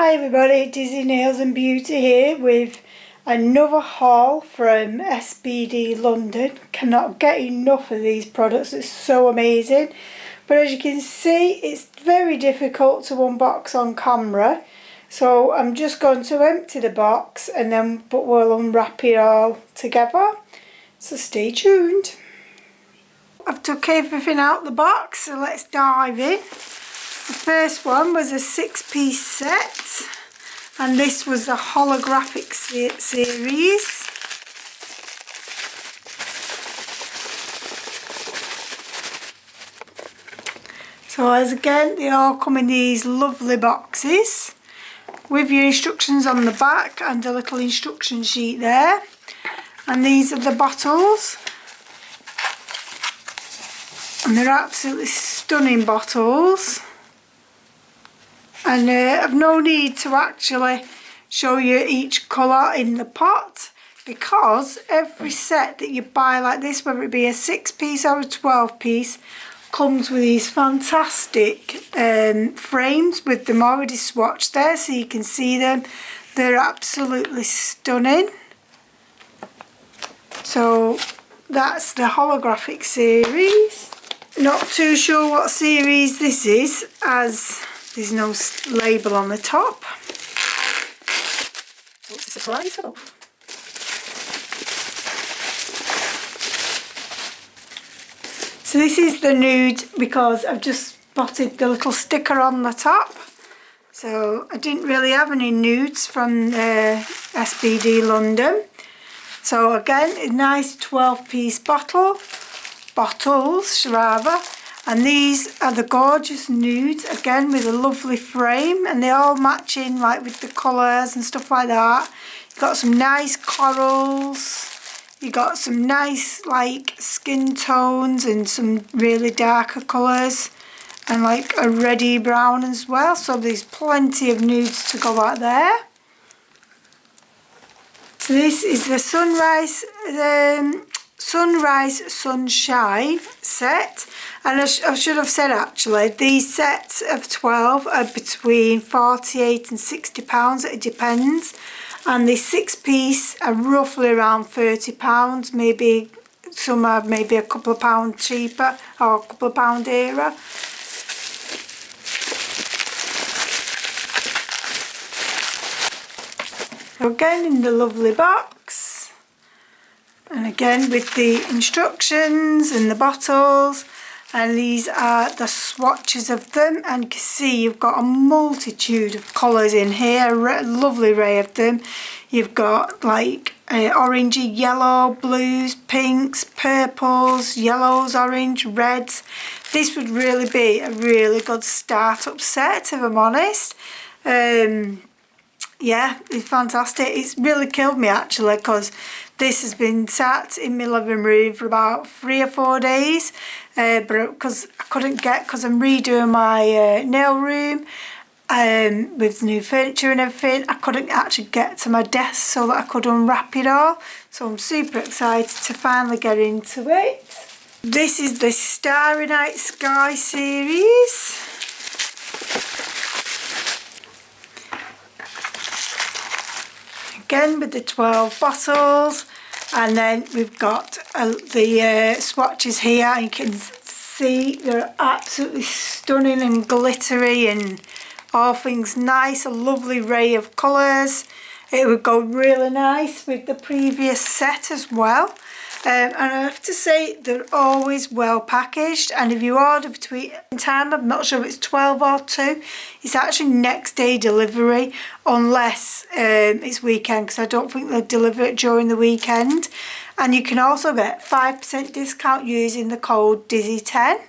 Hi everybody, Dizzy Nails and Beauty here with another haul from SBD London. Cannot get enough of these products, it's so amazing. But as you can see, it's very difficult to unbox on camera. So I'm just going to empty the box but we'll unwrap it all together. So stay tuned. I've took everything out the box, so let's dive in. The first one was a 6-piece set, and this was the holographic series. So as again, they all come in these lovely boxes with your instructions on the back and a little instruction sheet there. And these are the bottles. And they're absolutely stunning bottles. And I've no need to actually show you each colour in the pot, because every set that you buy like this, whether it be a 6-piece or a 12-piece, comes with these fantastic frames with them already swatched there so you can see them. They're absolutely stunning. So that's the holographic series. Not too sure what series this is, as there's no label on the top. It's a surprise. So this is the nude, because I've just spotted the little sticker on the top. So I didn't really have any nudes from SBD London. So again, a nice 12-piece bottles rather. And these are the gorgeous nudes, again with a lovely frame, and they all match in like with the colours and stuff like that. You've got some nice corals, you got some nice like skin tones and some really darker colours, and like a reddy brown as well. So there's plenty of nudes to go out there. So this is the Sunrise Sunshine set, and I should have said actually these sets of 12 are between £48 and £60, it depends, and the 6-piece are roughly around £30, maybe some are maybe a couple of pounds cheaper or a couple of pound dearer. So again in the lovely box. And again with the instructions and the bottles, and these are the swatches of them, and you can see you've got a multitude of colours in here, a lovely array of them. You've got like orangey, yellow, blues, pinks, purples, yellows, orange, reds. This would really be a really good start-up set, if I'm honest. Yeah, it's fantastic. It's really killed me actually, because this has been sat in my living room for about 3 or 4 days, but because I'm redoing my nail room with new furniture and everything, I couldn't actually get to my desk so that I could unwrap it all. So I'm super excited to finally get into it. This is the Starry Night Sky series. Again with the 12 bottles, and then we've got the swatches here, and you can see they're absolutely stunning and glittery and all things nice, a lovely array of colours. It would go really nice with the previous set as well. And I have to say they're always well packaged, and if you order between time, I'm not sure if it's 12 or 2, it's actually next day delivery, unless it's weekend, because I don't think they deliver it during the weekend. And you can also get 5% discount using the code Dizzy10.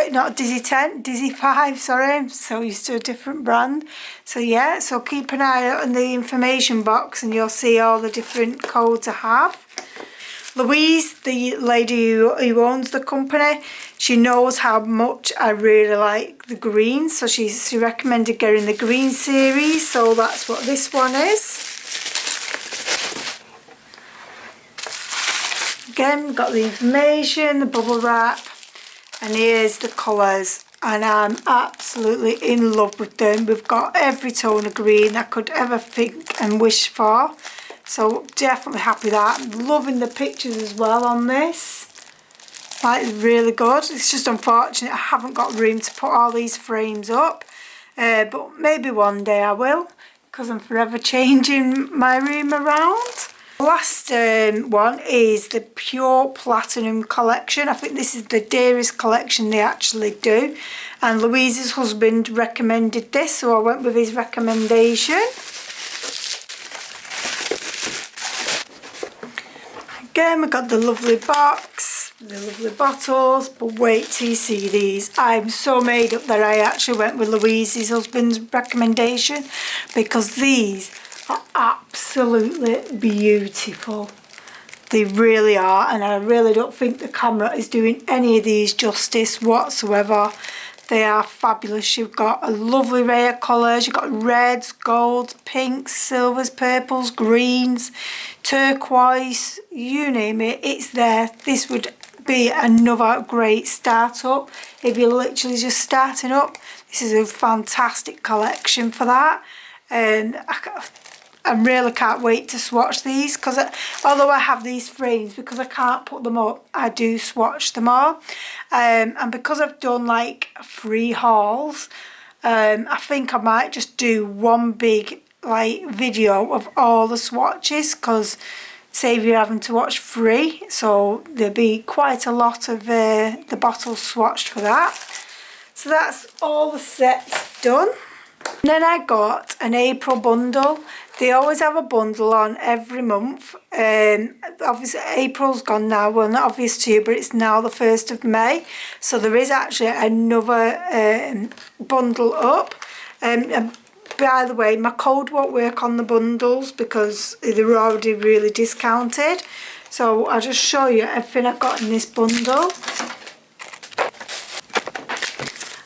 Not Dizzy10, Dizzy5, sorry, I'm so used to a different brand. So yeah, so keep an eye out on the information box and you'll see all the different codes I have. Louise, the lady who owns the company, she knows how much I really like the green, so she recommended getting the green series, so that's what this one is. Again, got the information, the bubble wrap, and here's the colours. and I'm absolutely in love with them. We've got every tone of green I could ever think and wish for, so definitely happy with that. I'm loving the pictures as well on this, like really good. It's just unfortunate I haven't got room to put all these frames up, but maybe one day I will, because I'm forever changing my room around. The last one is the Pure Platinum collection. I think this is the dearest collection they actually do, and Louise's husband recommended this, so I went with his recommendation. Again, we've got the lovely box, the lovely bottles, but wait till you see these. I'm so made up that I actually went with Louise's husband's recommendation, because these are absolutely beautiful. They really are, and I really don't think the camera is doing any of these justice whatsoever. They are fabulous. You've got a lovely array of colours. You've got reds, golds, pinks, silvers, purples, greens, turquoise, you name it, it's there. This would be another great start-up. If you're literally just starting up, this is a fantastic collection for that. And I really can't wait to swatch these, because although I have these frames, because I can't put them up, I do swatch them all. And because I've done like 3 hauls, I think I might just do one big like video of all the swatches, because save you having to watch 3, so there'll be quite a lot of the bottles swatched for that. So that's all the sets done. And then I got an April bundle. They always have a bundle on every month. Obviously April's gone now, well not obvious to you, but it's now the 1st of May. So there is actually another bundle up. By the way, my code won't work on the bundles because they're already really discounted. So I'll just show you everything I've got in this bundle.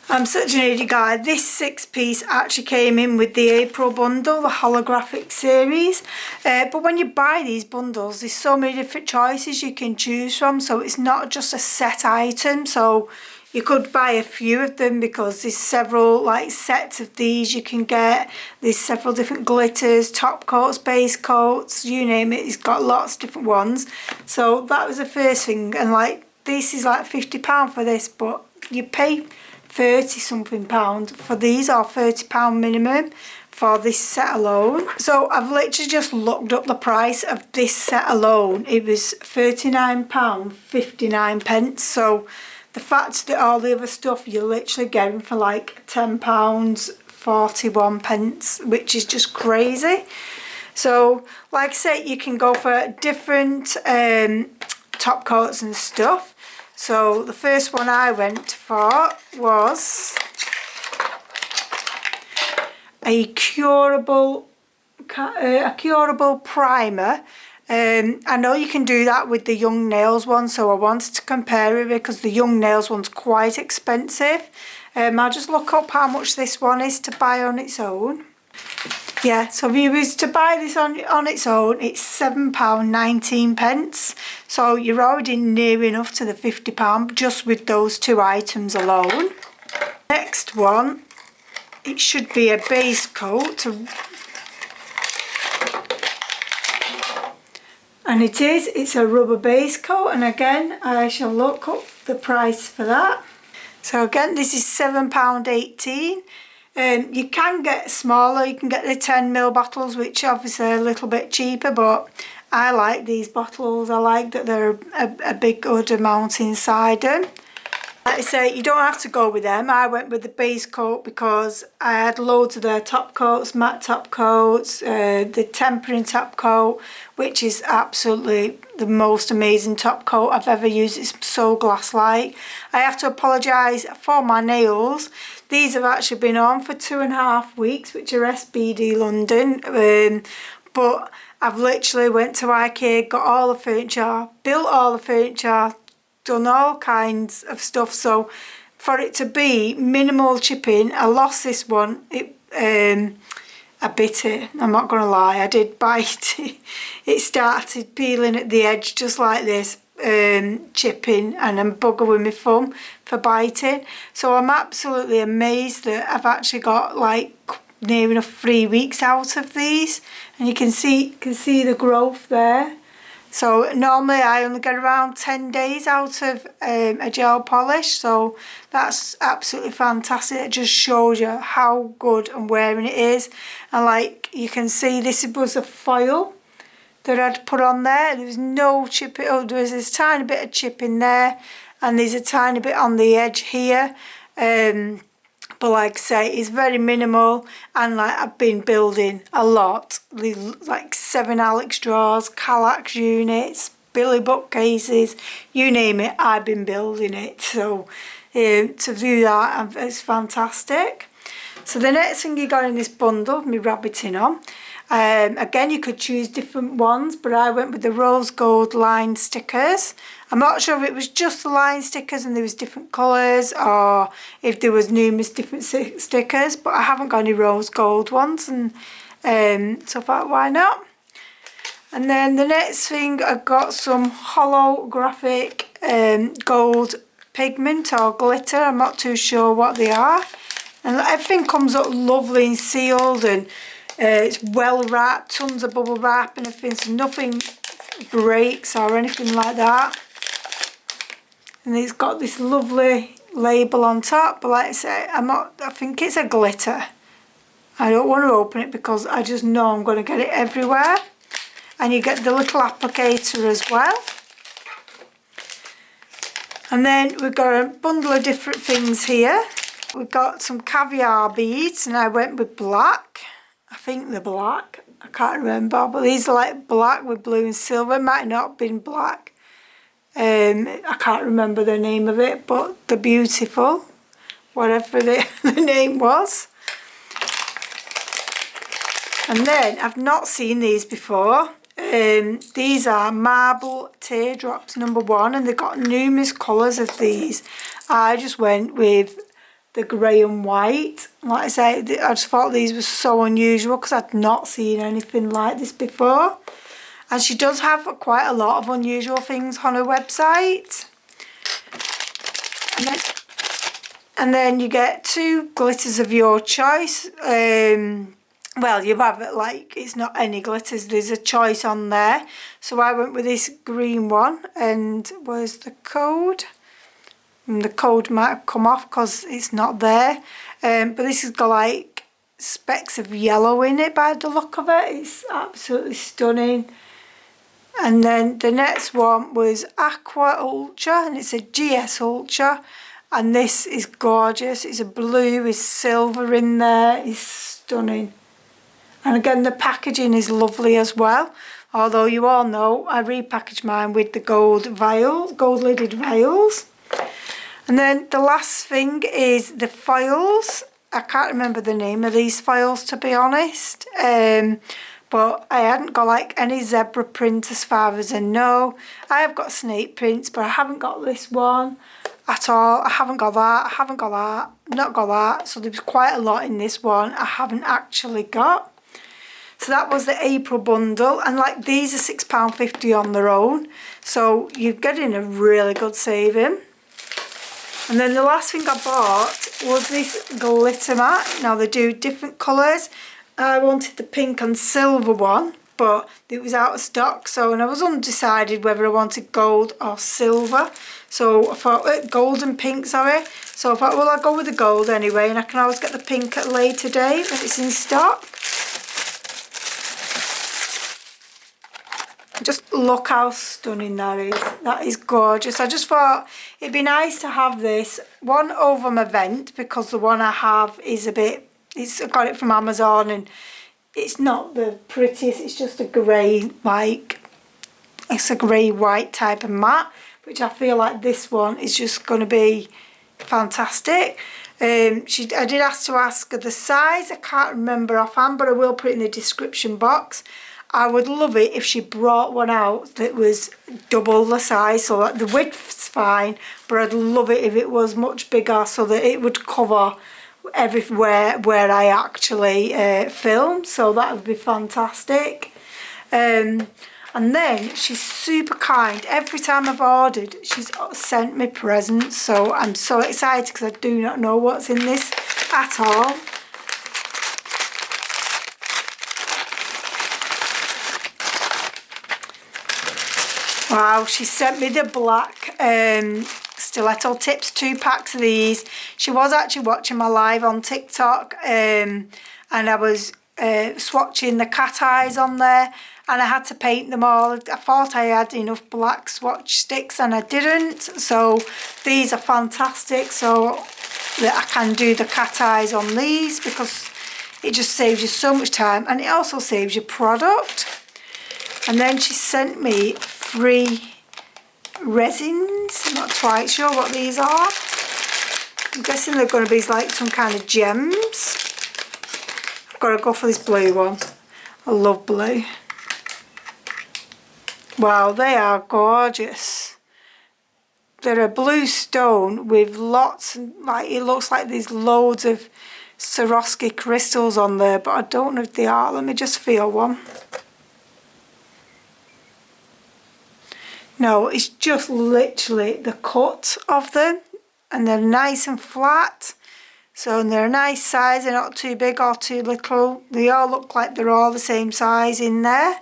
I'm such an idiot guy. This 6-piece actually came in with the April bundle, the holographic series. But when you buy these bundles, there's so many different choices you can choose from. So it's not just a set item. So you could buy a few of them, because there's several like sets of these you can get. There's several different glitters, top coats, base coats, you name it. It's got lots of different ones. So that was the first thing. And like this is like £50 for this, but you pay 30 something pound for these, or £30 minimum for this set alone. So I've literally just looked up the price of this set alone. It was £39.59. So the fact that all the other stuff you're literally getting for like £10.41, which is just crazy. So like I say, you can go for different top coats and stuff. So the first one I went for was a curable primer. I know you can do that with the Young Nails one, so I wanted to compare it because the Young Nails one's quite expensive. I'll just look up how much this one is to buy on its own. Yeah, so if you was to buy this on its own, it's £7.19. So you're already near enough to the £50 just with those 2 items alone. Next one, it should be a base coat. And it is, it's a rubber base coat, and again I shall look up the price for that. So again, this is £7.18. You can get smaller, you can get the 10ml bottles, which obviously are a little bit cheaper, but I like these bottles. I like that they're a big good amount inside them. Like I say, you don't have to go with them. I went with the base coat because I had loads of their top coats, matte top coats, the tempering top coat, which is absolutely the most amazing top coat I've ever used. It's so glass-like. I have to apologise for my nails. These have actually been on for 2.5 weeks, which are SBD London. But I've literally went to IKEA, got all the furniture, built all the furniture, done all kinds of stuff. So for it to be minimal chipping, I lost this one. I bit it, I'm not going to lie, I did bite it. It started peeling at the edge just like this, chipping and I'm bugger with my thumb for biting. So I'm absolutely amazed that I've actually got like near enough 3 weeks out of these, and you can see the growth there. So normally I only get around 10 days out of a gel polish, so that's absolutely fantastic. It just shows you how good and wearing it is. And like you can see, this was a foil that I'd put on there. There was no chip. Oh, there was this tiny bit of chip in there, and there's a tiny bit on the edge here. But like I say, it's very minimal, and like I've been building a lot, like 7 Alex drawers, Kallax units, Billy bookcases, you name it, I've been building it. So to do that, it's fantastic. So the next thing you got in this bundle, me rabbiting on. Again, you could choose different ones, but I went with the rose gold line stickers. I'm not sure if it was just the line stickers and there was different colours, or if there was numerous different stickers, but I haven't got any rose gold ones, and so I thought, why not? And then the next thing, I got some holographic gold pigment or glitter. I'm not too sure what they are, and everything comes up lovely and sealed, and it's well wrapped, tons of bubble wrap and everything, so nothing breaks or anything like that. And it's got this lovely label on top, but like I say, I think it's a glitter. I don't want to open it because I just know I'm going to get it everywhere. And you get the little applicator as well. And then we've got a bundle of different things here. We've got some caviar beads, and I went with black. I think they're black, I can't remember, but these are like black with blue and silver. It might not have been black. I can't remember the name of it, but they're beautiful, whatever the name was. And then, I've not seen these before. These are marble teardrops #1, and they've got numerous colours of these. I just went with the grey and white. Like I say, I just thought these were so unusual because I'd not seen anything like this before. And she does have quite a lot of unusual things on her website. And then you get 2 glitters of your choice. Well, you have it like, it's not any glitters, there's a choice on there. So I went with this green one, and where's the code? And the code might have come off because it's not there. But this has got like specks of yellow in it by the look of it. It's absolutely stunning. And then the next one was Aqua Ultra, and it's a GS Ultra. And this is gorgeous. It's a blue with silver in there. It's stunning. And again, the packaging is lovely as well. Although you all know I repackaged mine with the gold vials, gold lidded vials. And then the last thing is the foils. I can't remember the name of these foils, to be honest. But I hadn't got like any zebra print as far as I know. I have got snake prints, but I haven't got this one at all. I haven't got that. I haven't got that. Not got that. So there's quite a lot in this one I haven't actually got. So that was the April bundle, and like these are £6.50 on their own. So you're getting a really good saving. And then the last thing I bought was this glitter mat. Now they do different colours. I wanted the pink and silver one, but it was out of stock. And I was undecided whether I wanted gold or silver. So I thought, gold and pink, sorry. So I thought, well, I'll go with the gold anyway, and I can always get the pink at a later date when it's in stock. Just look how stunning that is. That is gorgeous. I just thought it'd be nice to have this one over my vent, because the one I have is a bit, I got it from Amazon, and it's not the prettiest. It's just a grey, like, it's a grey white type of mat, which I feel like this one is just going to be fantastic. I did ask her the size. I can't remember offhand, but I will put it in the description box. I would love it if she brought one out that was double the size, so that the width's fine, but I'd love it if it was much bigger so that it would cover everywhere where I actually film, so that would be fantastic. And then she's super kind. Every time I've ordered, she's sent me presents. So I'm so excited because I do not know what's in this at all. Wow, she sent me the black stiletto tips, 2 packs of these. She was actually watching my live on TikTok, and I was swatching the cat eyes on there, and I had to paint them all. I thought I had enough black swatch sticks and I didn't, so these are fantastic, so that I can do the cat eyes on these, because it just saves you so much time and it also saves you product. And then she sent me 3 resins. I'm not quite sure what these are. I'm guessing they're going to be like some kind of gems. I've got to go for this blue one. I love blue. Wow, they are gorgeous. They're a blue stone with lots, like it looks like there's loads of Swarovski crystals on there, but I don't know if they are. Let me just feel one. No, it's just literally the cut of them, and they're nice and flat. So they're a nice size, they're not too big or too little. They all look like they're all the same size in there.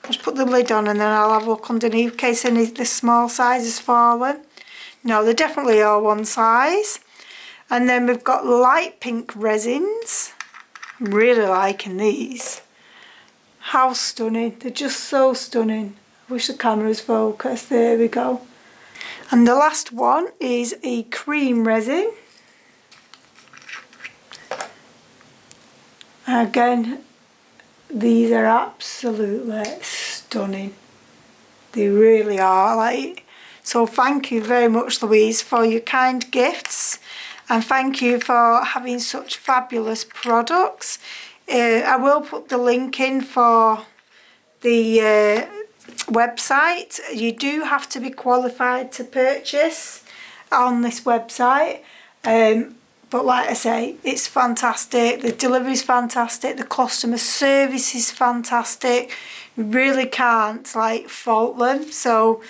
I'll just put the lid on and then I'll have a look underneath in case any of the small sizes fallen. No, they're definitely all one size. And then we've got light pink resins. I'm really liking these. How stunning. They're just so stunning. I wish the camera's focused. There we go. And the last one is a cream resin. Again, these are absolutely stunning. They really are. Like, so thank you very much, Louise, for your kind gifts, and thank you for having such fabulous products. I will put the link in for the website. You do have to be qualified to purchase on this website, but like I say, it's fantastic. The delivery is fantastic. The customer service is fantastic. You really can't like fault them. So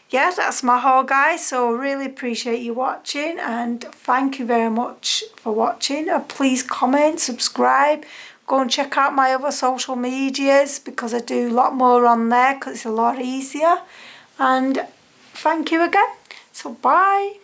yeah, that's my haul, guys. So really appreciate you watching, and thank you very much for watching. Please comment, subscribe. Go and check out my other social medias, because I do a lot more on there because it's a lot easier. And thank you again. So bye.